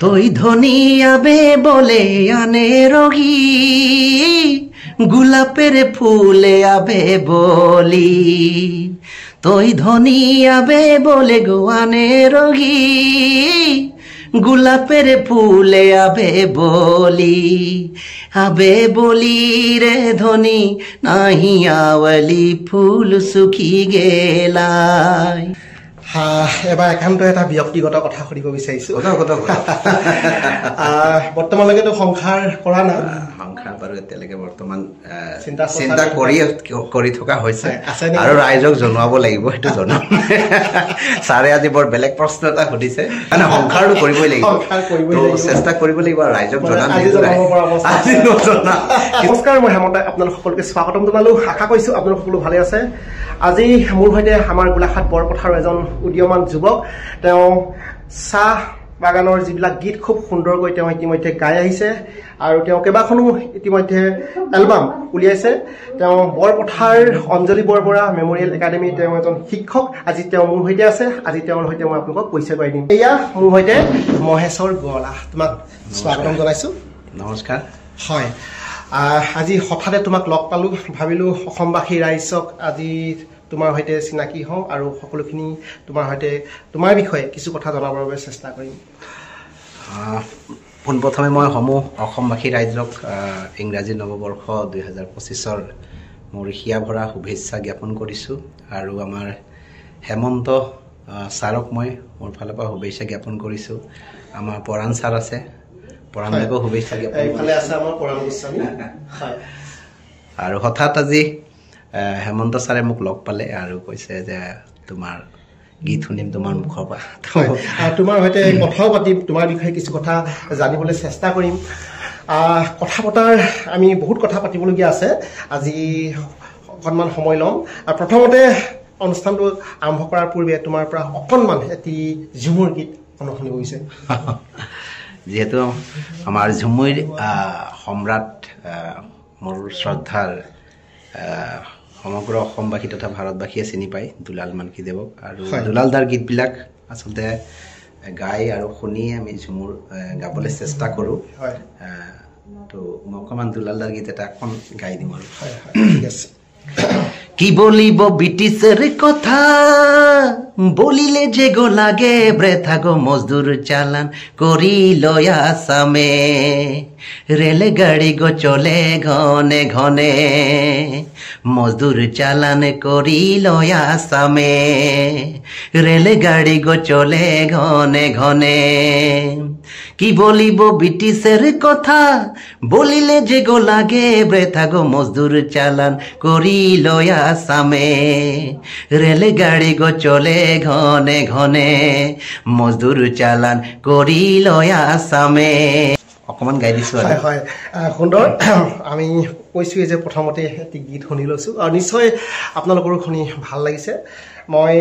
তই ধনিয়াবে বলে আনে রগি গোলাপের ফুলে আবে বলি তই ধনিয়াবে বলে গো আনে রগি গোলাপের ফুলে আবে বলি রে ধনি নাহি আওয়ালি ফুল সুখি গেলাই এবাৰ একান্ত এটা ব্যক্তিগত কথা সুধিব বিচাৰিছো বৰ্তমানলৈকেতো সংসাৰ কৰা নাই সংসাৰ বাৰু এতিয়ালৈকে বৰ্তমান চিন্তা কৰি থকা হৈছে আৰু ৰাইজক জনাব লাগিব সেইটো জনাম ছাৰে আজি বৰ বেলেগ প্ৰশ্ন এটা সুধিছে মানে সংসাৰটো কৰিবই লাগিব চেষ্টা কৰিব লাগিব আৰু ৰাইজক জনাম নমস্কাৰ মই হেমন্ত আপোনালোক সকলোকে স্বাগতম জনালো আশা কৰিছো আপোনালোক সকলো ভালে আছে আজি মোৰ সৈতে আমাৰ গোলাঘাট বৰপথাৰৰ এজন উদীয়মান যুৱক তেওঁ চাহ বাগানৰ যিবিলাক গীত খুব সুন্দৰকৈ তেওঁ ইতিমধ্যে গাই আহিছে আৰু তেওঁ কেইবাখনো ইতিমধ্যে এলবাম উলিয়াইছে তেওঁ বৰপথাৰ অঞ্জলি বৰবৰা মেমৰিয়েল একাডেমি তেওঁ এজন শিক্ষক আজি তেওঁ মোৰ সৈতে আছে আজি তেওঁৰ সৈতে মই আপোনালোকক পৰিচয় কৰাই দিম এয়া মোৰ সৈতে মহেশ্বৰ গোৱালা তোমাক স্বাগতম জনাইছো নমস্কাৰ হয় আজি হঠাতে তোমাক লগ পালো ভাবিলো অসমবাসী ৰাইজক আজি তোমাৰ সৈতে চিনাকি হওঁ আৰু সকলোখিনি তোমাৰ সৈতে তোমাৰ বিষয়ে কিছু কথা জনাবৰ বাবে চেষ্টা কৰিম পোনপ্ৰথমে মই সমূহ অসমবাসী ৰাইজক ইংৰাজী নৱবৰ্ষ 2025ৰ মোৰ হিয়া ভৰা শুভেচ্ছা জ্ঞাপন কৰিছোঁ আৰু আমাৰ হেমন্ত ছাৰক মই মোৰ ফালৰ পৰা শুভেচ্ছা জ্ঞাপন কৰিছোঁ আমাৰ পৰাণ ছাৰ আছে পৰাণকো শুভেচ্ছা জ্ঞাপন আৰু হঠাৎ আজি হেমন্ত ছাৰে মোক লগ পালে আৰু কৈছে যে তোমাৰ গীত শুনিম তোমাৰ মুখৰ পৰা তোমাৰ সৈতে কথাও পাতিম তোমাৰ বিষয়ে কিছু কথা জানিবলৈ চেষ্টা কৰিম কথা পতাৰ আমি বহুত কথা পাতিবলগীয়া আছে আজি অকণমান সময় ল'ম আৰু প্ৰথমতে অনুষ্ঠানটো আৰম্ভ কৰাৰ পূৰ্বে তোমাৰ পৰা অকণমান এটি ঝুমুৰ গীত শুনিব বিচাৰিম যিহেতু আমাৰ ঝুমুৰ সম্ৰাট মোৰ শ্ৰদ্ধাৰ সমগ্ৰ অসমবাসী তথা ভাৰতবাসীয়ে চিনি পায় দুলাল মানকীদেৱক আৰু দুলালদাৰ গীতবিলাক আচলতে গাই আৰু শুনি আমি ঝুমুৰ গাবলৈ চেষ্টা কৰোঁ তো মই অকণমান দুলালদাৰ গীত এটা এখন গাই দিম আৰু ঠিক আছে কি বলিব ব্রিটিশের কথা বলিলে যে গো লাগে ব্রেথা গো মজদুর চালান করিল আসামে রেলগাড়ি গো চলে ঘনে ঘনে মজদুর চালান করিল আসামে রেলগাড়ি গো চলে ঘনে ঘনে কি বলিব ব্রিটিশের কথা বলিলে যে গো লাগে ব্রেথা গো মজদুর চালান করিল আসামে রেলগাড়ি গো চলে ঘনে ঘনে মজদুর চালান করিল আসামে অকমান গাই দিছো হয় হয় সুন্দৰ আমি কৈছোৱে যে প্ৰথমতে এটি গীত শুনি লৈছো আৰু নিশ্চয় আপোনালোকৰো শুনি ভাল লাগিছে মই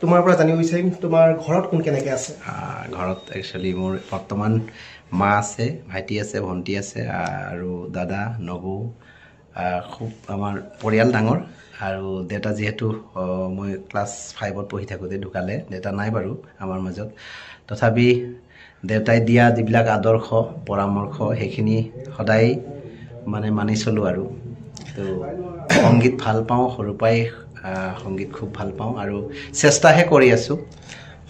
তোমাৰ পৰা জানিব বিচাৰিম তোমাৰ ঘৰত কোন কেনেকৈ আছে ঘৰত একচুৱেলি মোৰ বৰ্তমান মা আছে ভাইটি আছে ভণ্টি আছে আৰু দাদা নবৌ খুব আমাৰ পৰিয়াল ডাঙৰ আৰু দেউতা যিহেতু মই ক্লাছ 5ত পঢ়ি থাকোঁতে ঢুকালে দেউতা নাই বাৰু আমাৰ মাজত তথাপি দেউতাই দিয়া যিবিলাক আদৰ্শ পৰামৰ্শ সেইখিনি সদায় মানে মানি চলোঁ আৰু তো সংগীত ভাল পাওঁ সৰুৰ পৰাই সংগীত খুব ভাল পাওঁ আৰু চেষ্টাহে কৰি আছোঁ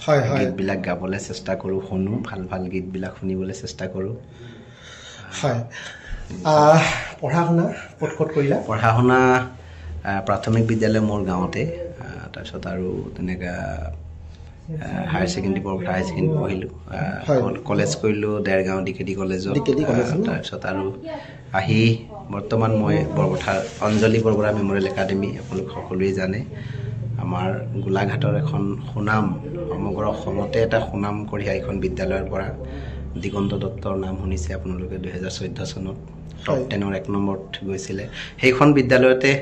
হয় হয় গীতবিলাক গাবলৈ চেষ্টা কৰোঁ শুনো ভাল ভাল গীতবিলাক শুনিবলৈ চেষ্টা কৰোঁ হয় পঢ়া শুনা ক'ত ক'ত কৰিলা পঢ়া শুনা প্ৰাথমিক বিদ্যালয় মোৰ গাঁৱতে তাৰপিছত আৰু তেনেকৈ higher secondary Borpathar higher secondary পঢ়িলোঁ কলেজ কৰিলোঁ দেৰগাঁও ডিকেডি কলেজত তাৰপিছত আৰু আহি বৰ্তমান মই বৰপথাৰ অঞ্জলি বৰবৰা মেমৰিয়েল একাডেমি আপোনালোক সকলোৱে জানে আমাৰ গোলাঘাটৰ এখন সুনাম সমগ্ৰ অসমতে এটা সুনাম কঢ়িয়াই এখন বিদ্যালয়ৰ পৰা দিগন্ত দত্তৰ নাম শুনিছে আপোনালোকে 2014 চনত টপ 10ৰ 1 নম্বৰত গৈছিলে সেইখন বিদ্যালয়তে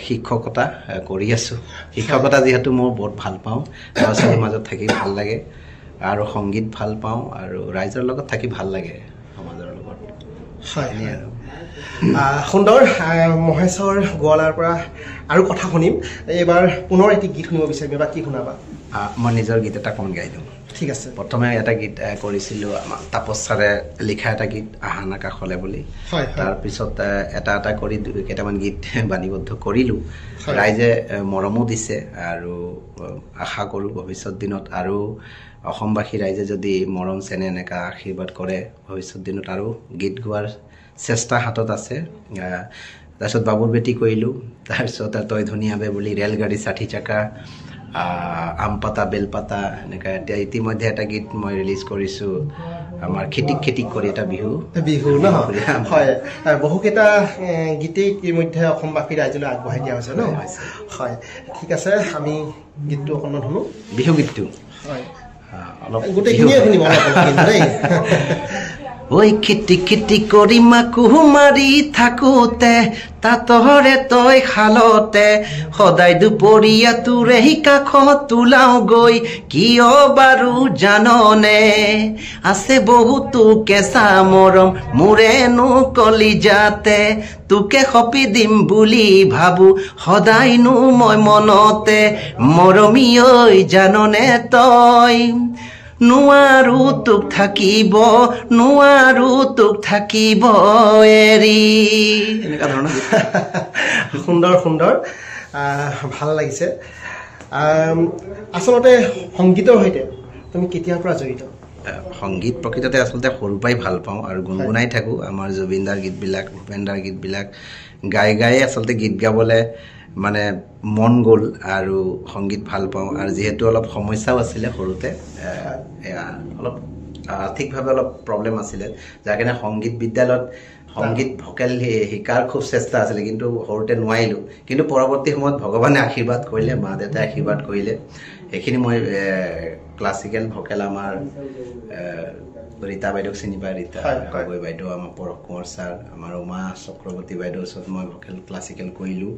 শিক্ষকতা কৰি আছোঁ শিক্ষকতা যিহেতু মই বহুত ভাল পাওঁ ল'ৰা ছোৱালীৰ মাজত থাকি ভাল লাগে আৰু সংগীত ভাল পাওঁ আৰু ৰাইজৰ লগত থাকি ভাল লাগে সমাজৰ লগত হয় আৰু সুন্দৰ মহেশ্বৰ গোৱালাৰ পৰা আৰু কথা শুনিম এইবাৰ পুনৰ এটি গীত শুনিব বিচাৰিম এবাৰ কি শুনাবা মই নিজৰ গীত এটা অকণমান গাই দিওঁ ঠিক আছে প্ৰথমে এটা গীত কৰিছিলোঁ আমাৰ তাপস ছাৰে লিখা এটা গীত আহানা কাষলে বুলি তাৰপিছত এটা কৰি কেইটামান গীত বাণীবদ্ধ কৰিলোঁ ৰাইজে মৰমো দিছে আৰু আশা কৰোঁ ভৱিষ্যত দিনত আৰু অসমবাসী ৰাইজে যদি মৰম চেনে এনেকুৱা আশীৰ্বাদ কৰে ভৱিষ্যত দিনত আৰু গীত গোৱাৰ চেষ্টা হাতত আছে তাৰপিছত বাবুৰ বেটি কৰিলোঁ তাৰপিছত তই ধুনীয়াবে বুলি ৰেলগাড়ী 60 চকা আম পাতা বেলপাতা এনেকৈ এতিয়া ইতিমধ্যে এটা গীত মই ৰিলিজ কৰিছোঁ আমাৰ খেতিক কৰি এটা বিহু ন হয় বহুকেইটা গীতেই ইতিমধ্যে অসমবাসী ৰাইজলৈ আগবঢ়াই দিয়া হৈছে ন হয় ঠিক আছে আমি গীতটো অকণমান শুনো বিহু গীতটো হয় গোটেইখিনিয়ে শুনিব দেই ঐ খেতি কৰি মাকো মাৰি থাকোতে তাতৰে তই খালতে সদায় দুপৰীয়া তোৰে কাষত তোলাও গৈ কিয় বাৰু জাননে আছে বহুতো কেঁচা মৰম মোৰেনো কলিজাতে তোকে সপি দিম বুলি ভাবো সদায়নো মই মনতে মৰমী ঐ জাননে তই নোৱাৰো তোক থাকিব এৰি এনেকুৱা ধৰণৰ সুন্দৰ সুন্দৰ ভাল লাগিছে আচলতে সংগীতৰ সৈতে তুমি কেতিয়াৰ পৰা জড়িত সংগীত প্ৰকৃততে আচলতে সৰুৰ পৰাই ভাল পাওঁ আৰু গুণগুণাই থাকোঁ আমাৰ জুবিনদাৰ গীতবিলাক ভূপেনদাৰ গীতবিলাক গাই আচলতে গীত গাবলৈ মানে মন গ'ল আৰু সংগীত ভাল পাওঁ আৰু যিহেতু অলপ সমস্যাও আছিলে সৰুতে অলপ আৰ্থিকভাৱে অলপ প্ৰব্লেম আছিলে যাৰ কাৰণে সংগীত বিদ্যালয়ত সংগীত ভকেল শিকাৰ খুব চেষ্টা আছিলে কিন্তু সৰুতে নোৱাৰিলোঁ কিন্তু পৰৱৰ্তী সময়ত ভগৱানে আশীৰ্বাদ কৰিলে মা দেউতাই আশীৰ্বাদ কৰিলে সেইখিনি মই ক্লাছিকেল ভকেল আমাৰ ৰীতা বাইদেউক চিনি পায় ৰীতা গগৈ বাইদেউ আমাৰ পৰশ কুঁৱৰ ছাৰ আমাৰ উমা চক্ৰৱৰ্তী বাইদেউৰ ওচৰত মই ভকেল ক্লাছিকেল কৰিলোঁ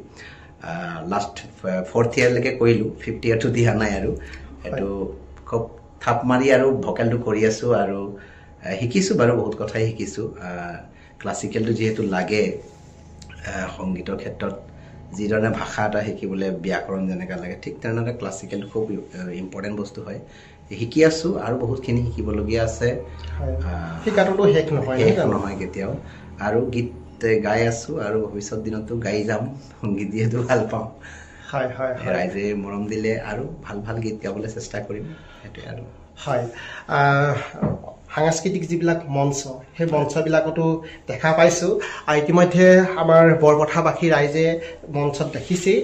লাষ্ট 4th ইয়াৰলৈকে কৰিলোঁ 5th ইয়াৰটো দিয়া নাই আৰু এইটো খুব থাপ মাৰি আৰু ভকেলটো কৰি আছোঁ আৰু শিকিছোঁ বাৰু বহুত কথাই শিকিছোঁ ক্লাছিকেলটো যিহেতু লাগে সংগীতৰ ক্ষেত্ৰত যিধৰণে ভাষা এটা শিকিবলৈ ব্যাকৰণ যেনেকৈ লাগে ঠিক তেনেদৰে ক্লাছিকেলটো খুব ইম্পৰ্টেণ্ট বস্তু হয় শিকি আছোঁ আৰু বহুতখিনি শিকিবলগীয়া আছে শিকাটোতো শেষ নহয় কেতিয়াও আৰু গীত গাই আছোঁ আৰু ভৱিষ্যত দিনতো গাই যাম সংগীত যিহেতু ভাল পাওঁ ৰাইজে মৰম দিলে আৰু ভাল গীত গাবলৈ চেষ্টা কৰিম সেইটোৱে আৰু হয় সাংস্কৃতিক যিবিলাক মঞ্চ সেই মঞ্চবিলাকতো দেখা পাইছোঁ আৰু ইতিমধ্যে আমাৰ বৰপথাৰবাসী ৰাইজে মঞ্চত দেখিছেই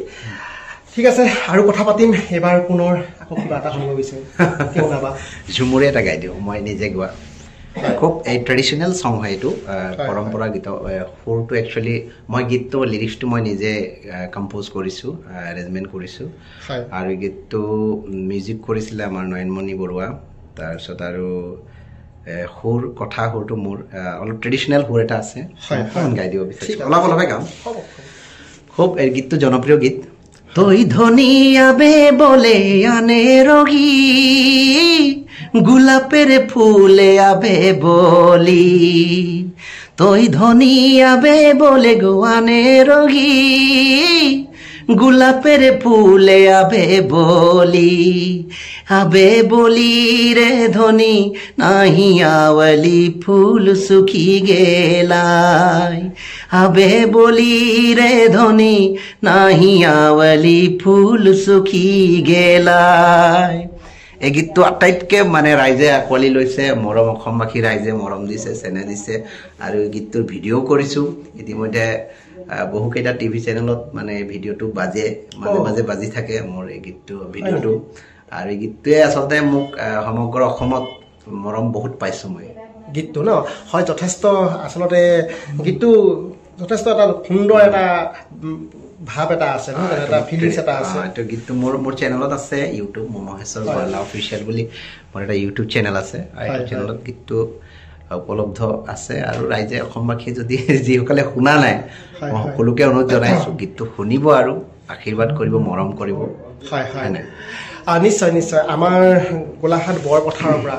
ঠিক আছে আৰু কথা পাতিম এবাৰ পুনৰ আকৌ কিবা এটা শুনিব বিচাৰিম শুনাবা ঝুমুৰে এটা গাই দিওঁ মই নিজে গোৱা খুব এই ট্ৰেডিশ্যনেল চং হয় এইটো পৰম্পৰা গীত সুৰটো একচুৱেলি মই গীতটো লিৰিক্সটো মই নিজে কম্প'জ কৰিছোঁ এৰেঞ্জমেণ্ট কৰিছোঁ আৰু গীতটো মিউজিক কৰিছিলে আমাৰ নয়নমণি বৰুৱা তাৰপিছত আৰু সুৰটো মোৰ অলপ ট্ৰেডিশ্যনেল সুৰ এটা আছে গাই দিব বিচাৰিছোঁ অলপে গাম খুব এই গীতটো জনপ্ৰিয় গীত তই ধনিয়াবে বলে আনে রগি গোলাপের ফুলে আবে বলি তই ধনিয়াবে বলে গো আনে রগি গোলাপের ফুলে আবে বলি রে ধনি নাহি আওয়ালি ফুল সুখি গেলাই আবে বলি রে ধনি নাহি আওয়ালি ফুল সুখি গেলাই এই গীতটো আটাইতকৈ মানে ৰাইজে আঁকোৱালি লৈছে মৰম অসমবাসী ৰাইজে মৰম দিছে চেনে দিছে আৰু এই গীতটোৰ ভিডিঅ' কৰিছোঁ ইতিমধ্যে বহুকেইটা টিভি চেনেলত মানে ভিডিঅ'টো মাজে মাজে বাজি থাকে মোৰ এই গীতটো ভিডিঅ'টো আৰু এই গীতটোৱে আচলতে মোক সমগ্ৰ অসমত মৰম বহুত পাইছোঁ মই গীতটো ন হয় যথেষ্ট আচলতে গীতটো যথেষ্ট এটা সুন্দৰ এটা ভাৱ এটা আছে ন এটা ফিলিংছ এটা আছে এইটো গীতটো মোৰ চেনেলত আছে ইউটিউব মহেশ্বৰ বৰলা অফিচিয়েল বুলি মোৰ এটা ইউটিউব চেনেল আছে এই চেনেলত গীতটো উপলব্ধ আছে আৰু ৰাইজে অসমবাসীয়ে যদি যিসকলে শুনা নাই মই সকলোকে অনুৰোধ জনাইছোঁ গীতটো শুনিব আৰু আশীৰ্বাদ কৰিব মৰম কৰিব নিশ্চয় আমাৰ গোলাঘাট বৰপথাৰৰ পৰা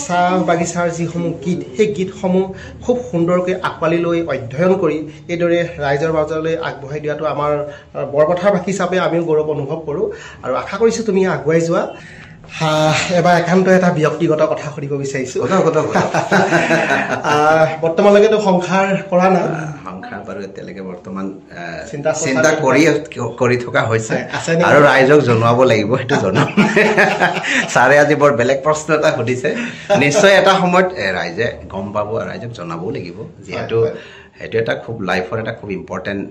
চাহ বাগিচাৰ যিসমূহ গীত সেই গীতসমূহ খুব সুন্দৰকৈ আঁকোৱালি লৈ অধ্যয়ন কৰি এইদৰে ৰাইজৰ মাজলৈ আগবঢ়াই দিয়াটো আমাৰ বৰপথাৰবাসী হিচাপে আমিও গৌৰৱ অনুভৱ কৰোঁ আৰু আশা কৰিছোঁ তুমি আগুৱাই যোৱা এবাৰ একান্ত এটা ব্যক্তিগত কথা সুধিব বিচাৰিছোঁ বৰ্তমানলৈকেতো সংসাৰ কৰা নাই সংসাৰ বাৰু এতিয়ালৈকে বৰ্তমান চিন্তা কৰি থকা হৈছে আৰু ৰাইজক জনোৱাব লাগিব সেইটো জনাম ছাৰে আজি বৰ বেলেগ প্ৰশ্ন এটা সুধিছে নিশ্চয় এটা সময়ত ৰাইজে গম পাব ৰাইজক জনাবও লাগিব যিহেতু সেইটো এটা খুব লাইফৰ এটা খুব ইম্পৰ্টেণ্ট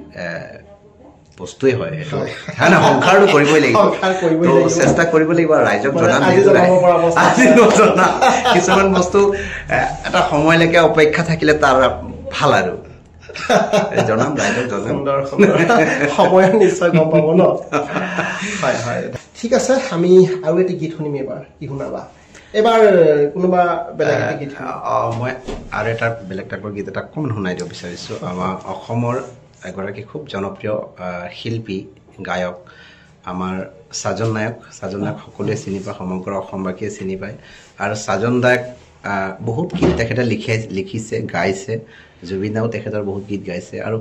বস্তুৱে হয় সেইটো হয় না সংসাৰটো কৰিবই লাগিব চেষ্টা কৰিব লাগিব আৰু ৰাইজক জনাম কিছুমান বস্তু এটা সময়লৈকে অপেক্ষা থাকিলে তাৰ ভাল আৰু জনাম ৰাইজক জনাম সময় নিশ্চয় গম পাব ন হয় হয় ঠিক আছে আমি আৰু এটি গীত শুনিম এবাৰ কি শুনাবা এবাৰ কোনোবা বেলেগ এটা গীত মই আৰু এটা বেলেগ টাইপৰ গীত এটা অকণমান শুনাই দিব বিচাৰিছোঁ আমাৰ অসমৰ এগৰাকী খুব জনপ্ৰিয় শিল্পী গায়ক আমাৰ সাজন নায়ক সকলোৱে চিনি পায় সমগ্ৰ অসমবাসীয়ে চিনি পায় আৰু সাজন দাক বহুত গীত তেখেতে লিখিছে গাইছে জুবিনাও তেখেতৰ বহুত গীত গাইছে আৰু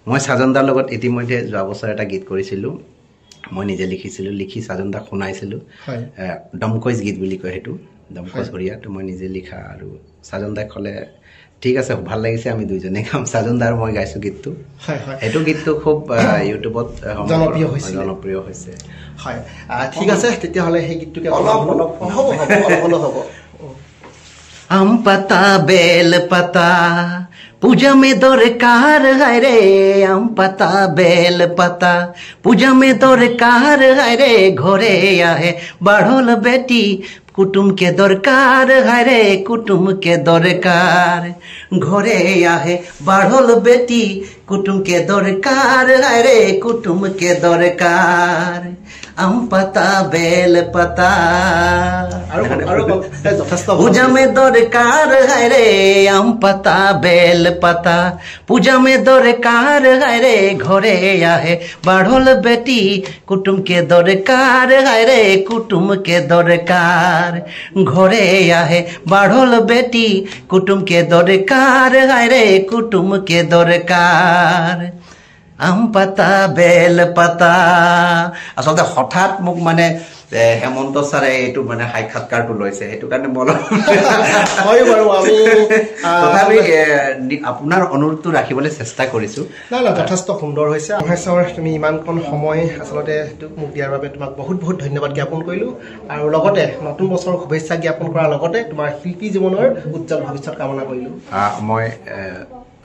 মই সাজন দাৰ লগত ইতিমধ্যে যোৱা বছৰ এটা গীত কৰিছিলোঁ মই নিজে লিখিছিলোঁ লিখি সাজন দাক শুনাইছিলোঁ দমকৈজ গীত বুলি কয় সেইটো দমকৈজ হৰিয়াটো মই নিজে লিখা আৰু সাজন দাক ক'লে ঠিক আছে ভাল লাগিছে আমি দুইজনে গাম সাজন দাৰ মই গাইছোঁ গীতটো সেইটো গীতটো খুব ইউটিউবত জনপ্ৰিয় হৈছে হয় ঠিক আছে তেতিয়াহ'লে সেই গীতটোকে অলপ হ'ব আম পাতা বেল পাতা पूजा में दरकार है रे आम पता बेल पता पूजा में दरकार है रे घरे आहे बढ़ल बेटी कुटुम के दरकार है रे कुटुम के दरकार घरे आहे बढ़ल बेटी कुटुम के दरकार है रे कुटुम के दरकार आम पता बेल पता पूजा में दरकार है रे आम पता बेल पता पूजा में दरकार है रे घरे आहे बढ़ल बेटी कुटुम के दरकार है रे कुटुम के दरकार घरे आहे बढ़ल बेटी कुटुम के दरकार है रे कुटुम के दरकार আম পাতা বেল পাতা আচলতে হঠাৎ মোক মানে হেমন্ত ছাৰে এইটো মানে সাক্ষাৎকাৰটো লৈছে সেইটো কাৰণে মই হয় বাৰু আমি তথাপি আপোনাৰ অনুৰোধটো ৰাখিবলৈ চেষ্টা কৰিছোঁ নাই যথেষ্ট সুন্দৰ হৈছে মহেশ্বৰ তুমি ইমানকণ সময় আচলতে মোক দিয়াৰ বাবে তোমাক বহুত বহুত ধন্যবাদ জ্ঞাপন কৰিলোঁ আৰু লগতে নতুন বছৰৰ শুভেচ্ছা জ্ঞাপন কৰাৰ লগতে তোমাৰ শিল্পী জীৱনৰ উজ্জ্বল ভৱিষ্যত কামনা কৰিলোঁ মই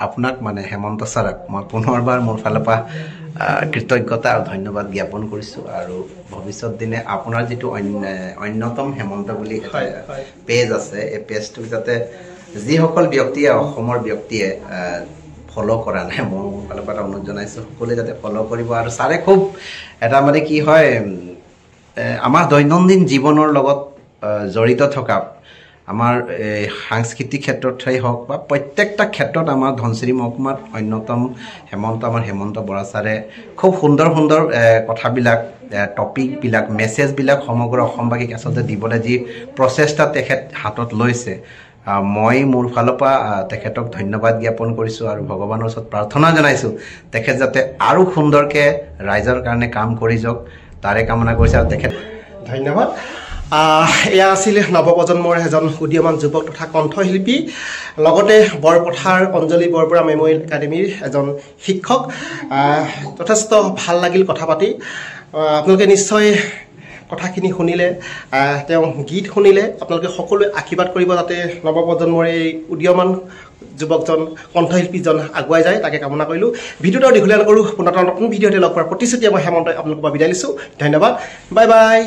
আপোনাক মানে হেমন্ত ছাৰক মই পুনৰবাৰ মোৰ ফালৰ পৰা কৃতজ্ঞতা আৰু ধন্যবাদ জ্ঞাপন কৰিছোঁ আৰু ভৱিষ্যত দিনে আপোনাৰ যিটো অন্যতম হেমন্ত বুলি এটা পেজ আছে এই পেজটোক যাতে যিসকল ব্যক্তিয়ে অসমৰ ব্যক্তিয়ে ফ'ল' কৰা নাই মোৰ ফালৰ পৰা অনুৰোধ জনাইছোঁ সকলোৱে যাতে ফ'ল' কৰিব আৰু ছাৰে খুব এটা মানে কি হয় আমাৰ দৈনন্দিন জীৱনৰ লগত জড়িত থকা আমাৰ সাংস্কৃতিক ক্ষেত্ৰতেই হওক বা প্ৰত্যেকটা ক্ষেত্ৰত আমাৰ ধনচিৰি মহকুমাত অন্যতম আমাৰ হেমন্ত বৰা ছাৰে খুব সুন্দৰ কথাবিলাক টপিকবিলাক মেছেজবিলাক সমগ্ৰ অসমবাসীক আচলতে দিবলৈ যি প্ৰচেষ্টা তেখেত হাতত লৈছে মই মোৰ ফালৰ পৰা তেখেতক ধন্যবাদ জ্ঞাপন কৰিছোঁ আৰু ভগৱানৰ ওচৰত প্ৰাৰ্থনা জনাইছোঁ তেখেত যাতে আৰু সুন্দৰকৈ ৰাইজৰ কাৰণে কাম কৰি যাওক তাৰে কামনা কৰিছে আৰু তেখেত ধন্যবাদ এয়া আছিল নৱপ্ৰজন্মৰ এজন উদীয়মান যুৱক তথা কণ্ঠশিল্পী লগতে বৰপথাৰ অঞ্জলি বৰবৰা মেমৰিয়েল একাডেমীৰ এজন শিক্ষক যথেষ্ট ভাল লাগিল কথা পাতি আপোনালোকে নিশ্চয় কথাখিনি শুনিলে তেওঁ গীত শুনিলে আপোনালোকে সকলোৱে আশীৰ্বাদ কৰিব যাতে নৱপ্ৰজন্মৰ এই উদীয়মান যুৱকজন কণ্ঠশিল্পীজন আগুৱাই যায় তাকে কামনা কৰিলোঁ ভিডিঅ'টো দীঘলীয়া নকৰোঁ পুনৰ নতুন ভিডিঅ'তে লগ পোৱাৰ প্ৰতিশ্ৰুতিয়ে মই হেমন্তই আপোনালোকৰ পৰা বিদায় লৈছোঁ ধন্যবাদ বাই বাই